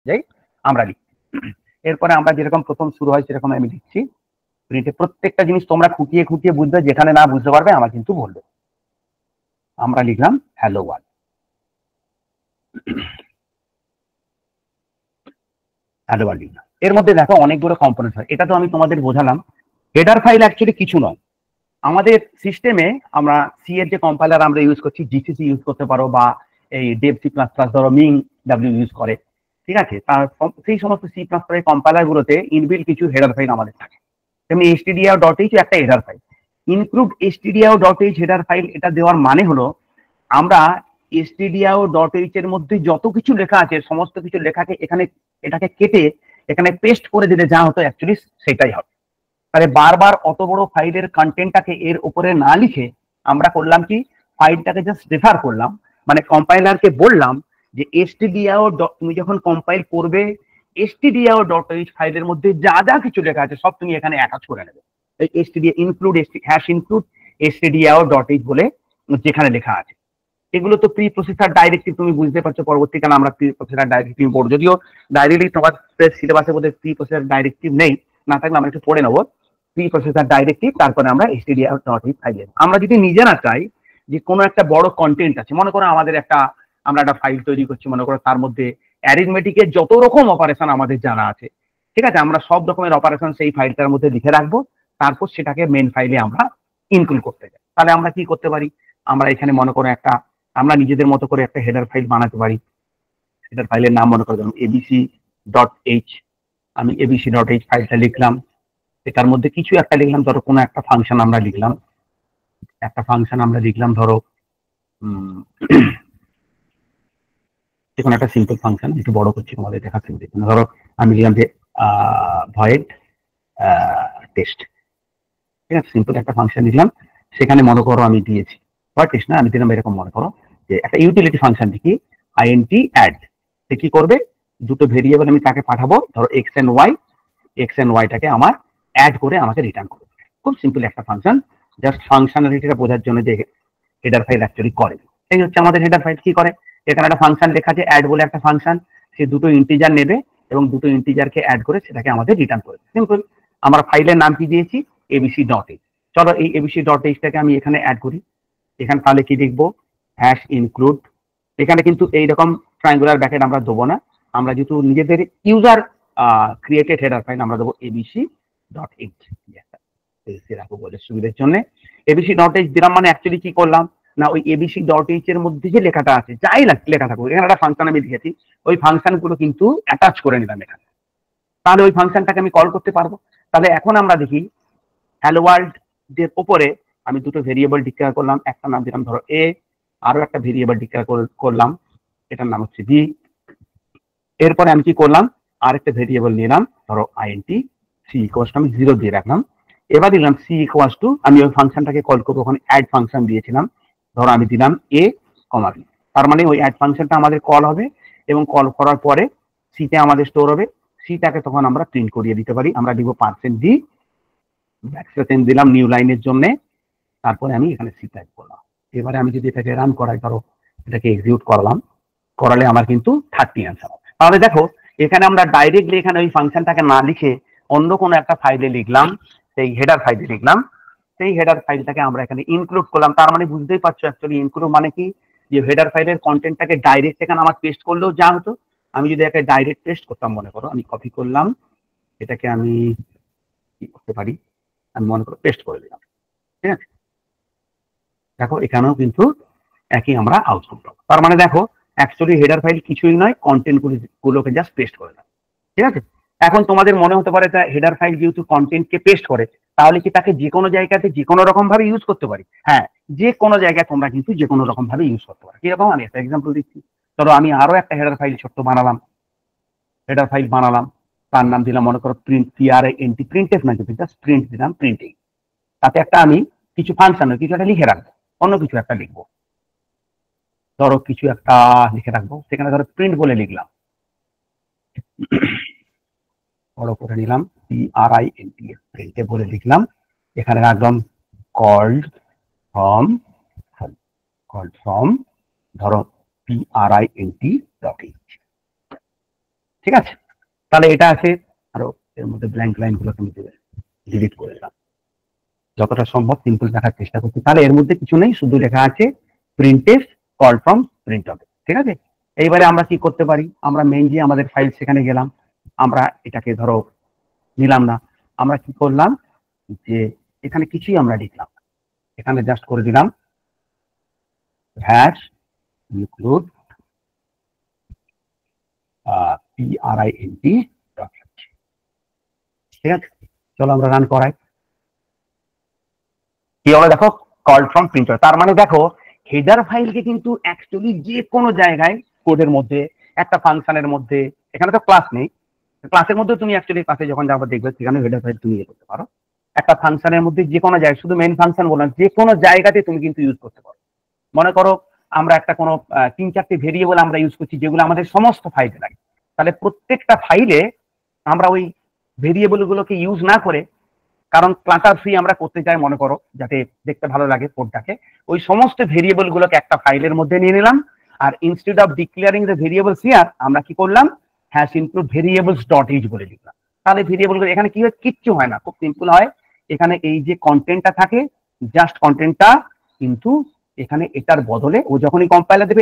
যাই আমরা লিখি। এরপরে আমরা যেরকম প্রথম শুরু হয় সেরকম আমি লিখছি। প্রিন্টে প্রত্যেকটা জিনিস তোমরা খুঁটিয়ে খুঁটিয়ে বুঝবে, যেখানে না বুঝতে পারবে আমার কিন্তু বলবে। আমরা লিখলাম হ্যালো ওয়ার্ল্ড, হ্যালো ওয়ার্ল্ড লিখলাম। এর মধ্যে দেখো অনেকগুলো কম্পোনেন্ট হয়, এটা তো আমি তোমাদের বোঝালাম। হেডার ফাইল অ্যাকচুয়ালি কিছু নয়। আমাদের সিস্টেমে আমরা সি এর যে কম্পাইলার আমরা ইউজ করছি, জিসিসি ইউজ করতে পারো, বা এই ডেভ সি প্লাস প্লাস ধরো মিং ডাব্লিউ ইউজ করে, ঠিক আছে। তার সেই সমস্ত সি প্লাস প্লাস কম্পাইলার গুলোতে ইনবিল্ট কিছু হেডার ফাইল আমাদের থাকে। তেমনি stdio.h একটা header file, include stdio.h header file. এটা দেওয়ার মানে হলো আমরা stdio.h এর মধ্যে যত কিছু লেখা আছে সমস্ত কিছু লেখাকে এখানে এটাকে কেটে এখানে পেস্ট করে দিলে যা হতো অ্যাকচুয়ালি সেটাই হবে। তাহলে বারবার অত বড় ফাইলের কন্টেন্টটাকে এর উপরে না লিখে আমরা করলাম কি, ফাইলটাকে জাস্ট রেফার করলাম, মানে কম্পাইলারকে বললাম যে stdio. তুমি যখন কম্পাইল করবে stdio.h ফাইলের মধ্যে যা যা কিছু লেখা আছে সব তুমি এখানে অ্যাটাচ করে নেবে। এই stdio ইনক্লুড #include stdio.h বলে যেখানে লেখা আছে। এগুলো তো প্রি প্রসেসর ডাইরেক্টিভ, তুমি বুঝতে পারছো। পরবর্তীকালে আমরা প্রি প্রসেসর ডাইরেক্টিভ পড়বো, যদিও ডাইরেক্টলি তোমার সিলেবাসের মধ্যে প্রি প্রসেসর ডাইরেক্টিভ নেই, না থাকলে আমরা একটু পড়ে নেবো প্রি প্রসেসর ডাইরেক্টিভ। তারপরে আমরা stdio.h ফাইল, আমরা যদি নিজেরা চাই যে কোনো একটা বড় কন্টেন্ট আছে, মনে করো আমাদের আমরা একটা ফাইল তৈরি করছি, মনে করো তার মধ্যে অ্যারিথমেটিকের যত রকম অপারেশন আমাদের জানা আছে, ঠিক আছে, আমরা সব রকমের অপারেশন সেই ফাইলটার মধ্যে লিখে রাখবো, তারপর সেটাকে মেন ফাইলে আমরা ইনক্লুড করতে চাই। তাহলে আমরা কি করতে পারি, আমরা এখানে মনে করো আমরা নিজেদের মতো করে একটা হেডার ফাইল বানাতে পারি। হেডার ফাইলের নাম মনে করো যেমন abc.h। আমি abc.h ফাইলটা লিখলাম, এটার মধ্যে কিছু একটা লিখলাম, ধরো কোনো একটা ফাংশন আমরা লিখলাম, ধরো দেখুন একটা সিম্পল ফাংশন, একটু বড় করছি তোমাদের দেখাচ্ছি। ধরো আমি লিখলাম যে ভয়েড টেস্ট, ঠিক আছে, সিম্পল একটা ফাংশন লিখলাম। সেখানে মনে করো আমি দিয়েছি ভয়েড টেস্ট না, আমি দিলাম এরকম, মনে করো যে একটা ইউটিলিটি ফাংশন লিখি int add। সে কি করবে, দুটো ভেরিয়েবল আমি তাকে পাঠাবো, ধরো এক্স এন্ড ওয়াইটাকে আমার অ্যাড করে আমাকে রিটার্ন করবে। খুব সিম্পল একটা ফাংশন, জাস্ট ফাংশনালিটিটা বোঝার জন্য যে হেডার ফাইল অ্যাকচুয়ালি করে। এই হচ্ছে আমাদের হেডার ফাইল কি করে। এখানে একটা ফাংশন লেখা আছে অ্যাড বলে একটা ফাংশন, সে দুটো ইন্টিজার নেবে এবং দুটো ইন্টিজারকে অ্যাড করে সেটাকে আমাদের রিটার্ন করবে। সিম্পল। আমরা ফাইলের নাম কি দিয়েছি, abc.h। চলো এই abc.h-টাকে আমি এখানে অ্যাড করি। এখানে তাহলে কি লিখবো, #include। এখানে কিন্তু এইরকম ট্রায়াঙ্গুলার ব্র্যাকেট আমরা দেবো না, আমরা যেহেতু নিজেদের ইউজার ক্রিয়েটেড হেডার ফাইল আমরা দেবো abc.h। রাখবো বলে সুবিধার জন্য abc.h দিলাম। মানে অ্যাকচুয়ালি কি করলাম না, ওই abc.h এর মধ্যে যে লেখাটা আছে, যাই লেখা থাকুক, এখানে একটা ফাংশন আমি লিখেছি, ওই ফাংশন গুলো কিন্তু অ্যাটাচ করে নিলাম এখানে। তাহলে ওই ফাংশনটাকে আমি কল করতে পারবো। তাহলে এখন আমরা দেখি হ্যালো ওয়ার্ল্ড এর উপরে আমি দুটো ভেরিয়েবল ডিক্লেয়ার করলাম, একটা নাম দিলাম ধরো এ, আরো একটা ভেরিয়েবল ডিক্লেয়ার করলাম, এটার নাম হচ্ছে বি। এরপরে আমি কি করলাম, আরেকটা ভেরিয়েবল নিলাম, ধরো int c ইকুয়ালস টু আমি 0 দিয়ে রাখলাম। এবার দিলাম c ইকুয়ালস টু, আমি ওই ফাংশনটাকে কল করবো, ওখানে অ্যাড ফাংশন দিয়েছিলাম, ধরো আমি দিলাম a, b। তার মানে ওই অ্যাড ফাংশনটা আমাদের কল হবে এবং কল করার পরে সিতে আমাদের স্টোর হবে। সিটাকে তখন আমরা প্রিন্ট করিয়ে দিতে পারি। আমরা দিব %d, ব্যাকস্ল্যাশ দিলাম নিউ লাইনের জন্য, তারপরে আমি এখানে সি টাইপ করলাম। এবারে আমি যদি এটাকে রান করাই, ধরো এটাকে এক্সিকিউট করলাম, করালে আমার কিন্তু 30 অ্যান্সার হবে। তাহলে দেখো এখানে আমরা ডাইরেক্টলি এখানে ওই ফাংশনটাকে না লিখে অন্য কোনো একটা ফাইলে লিখলাম, সেই হেডার ফাইলে লিখলাম, সেই হেডার ফাইলটাকে আমরা এখানে ইনক্লুড করলাম। তার মানে বুঝতেই পারছো অ্যাকচুয়ালি ইনক্লুড মানে কি, যে হেডার ফাইলের কন্টেন্টটাকে ডাইরেক্ট এখানে আমার পেস্ট করলেও যা হতো, আমি যদি এটাকে ডাইরেক্ট পেস্ট করতাম, মনে করো আমি কপি করলাম, এটাকে আমি কি করতে পারি, আমি মনে করো পেস্ট করে দিলাম, ঠিক আছে। দেখো এখানেও কিন্তু একই আমরা আউটপুট পাবো। তার মানে দেখো অ্যাকচুয়ালি হেডার ফাইল কিছুই নয়, কন্টেন্ট গুলোকে জাস্ট পেস্ট করে দেয়, ঠিক আছে। এখন তোমাদের মনে হতে পারে হেডার ফাইল যেহেতু কন্টেন্টকে পেস্ট করে, তাহলে কি তাকে যে কোনো জায়গাতে যে কোনো রকম ভাবে ইউজ করতে পারি? হ্যাঁ, যে কোনো জায়গায় তোমরা কিন্তু যে কোনো রকম ভাবে ইউজ করতে পারো। কিরকম, আমি একটা এক্সাম্পল দিচ্ছি। ধরো আমি আরো একটা হেডার ফাইল ছোট্ট বানালাম, তার নাম দিলাম মনে করো প্রিন্ট, print, প্রিন্টএফ না, কিন্তু জাস্ট প্রিন্ট দিলাম, প্রিন্টিং। তাতে একটা আমি কিছু ফাংশন কিছু একটা লিখে রাখবো, অন্য কিছু একটা লিখবো, ধরো কিছু একটা লিখে রাখবো, সেখানে ধরো প্রিন্ট বলে লিখলাম, বড় করে নিলাম print, প্রিন্টে বলে লিখলাম। এখানে রাখলাম কল্ড ফ্রম ধরো print.h। ঠিক আছে, তাহলে এটা আছে। আরো এর মধ্যে ব্ল্যাঙ্ক লাইন গুলো তুমি ডিলিট করে দিলাম, যতটা সম্ভব সিম্পল রাখার চেষ্টা করছি। তাহলে এর মধ্যে কিছু নেই, শুধু লেখা আছে প্রিন্টএফ কল ফ্রম প্রিন্ট হবে। ঠিক আছে, এইবারে আমরা কি করতে পারি, আমরা মেইন যে আমাদের ফাইল সেখানে গেলাম, আমরা এটাকে ধরো নিলাম না, আমরা কি করলাম যে এখানে কিছুই আমরা লিখলাম, এখানে জাস্ট করে দিলাম হ্যাশ ইনক্লুড print ডট। ঠিক আছে, চলো আমরা রান করাই। কি হলো দেখো, কল ফ্রম প্রিন্টার, তার মানে দেখো হেডার ফাইলকে কিন্তু অ্যাকচুয়ালি যে কোনো জায়গায় কোডের মধ্যে, একটা ফাংশনের মধ্যে, এখানে তো ক্লাস নেই, ক্লাসের মধ্যে তুমি অ্যাকচুয়ালি ক্লাসে যখন যাবো দেখবে সেখানে হেডার ফাইল তুমি ইয়ে করতে পারো। একটা ফাংশনের মধ্যে যে কোনো জায়গায়, শুধু মেইন ফাংশন বললাম, যে কোনো জায়গাতে তুমি কিন্তু ইউজ করতে পারো। মনে করো আমরা একটা কোনো 3-4টে ভেরিয়েবল আমরা ইউজ করছি যেগুলো আমাদের সমস্ত ফাইলে লাগে, তাহলে প্রত্যেকটা ফাইলে আমরা ওই ভেরিয়েবল গুলোকে ইউজ না করে, কারণ ক্লাটার ফ্রি আমরা করতে চাই, মনে করো যাতে দেখতে ভালো লাগে কোডটাকে, ওই সমস্ত ভেরিয়েবল গুলোকে একটা ফাইলের মধ্যে নিয়ে নিলাম, আর instead of declaring the variables here আমরা কি করলাম, hash include variables dot h বলে লিখলাম। তাহলে ভেরিয়েবল গুলো এখানে কি হয়, কিচ্ছু হয় না, খুব সিম্পল হয়। এখানে এই যে কন্টেন্টটা থাকে, জাস্ট কন্টেন্টটা কিন্তু এখানে এটার বদলে ও যখনই কম্পাইলার দেবে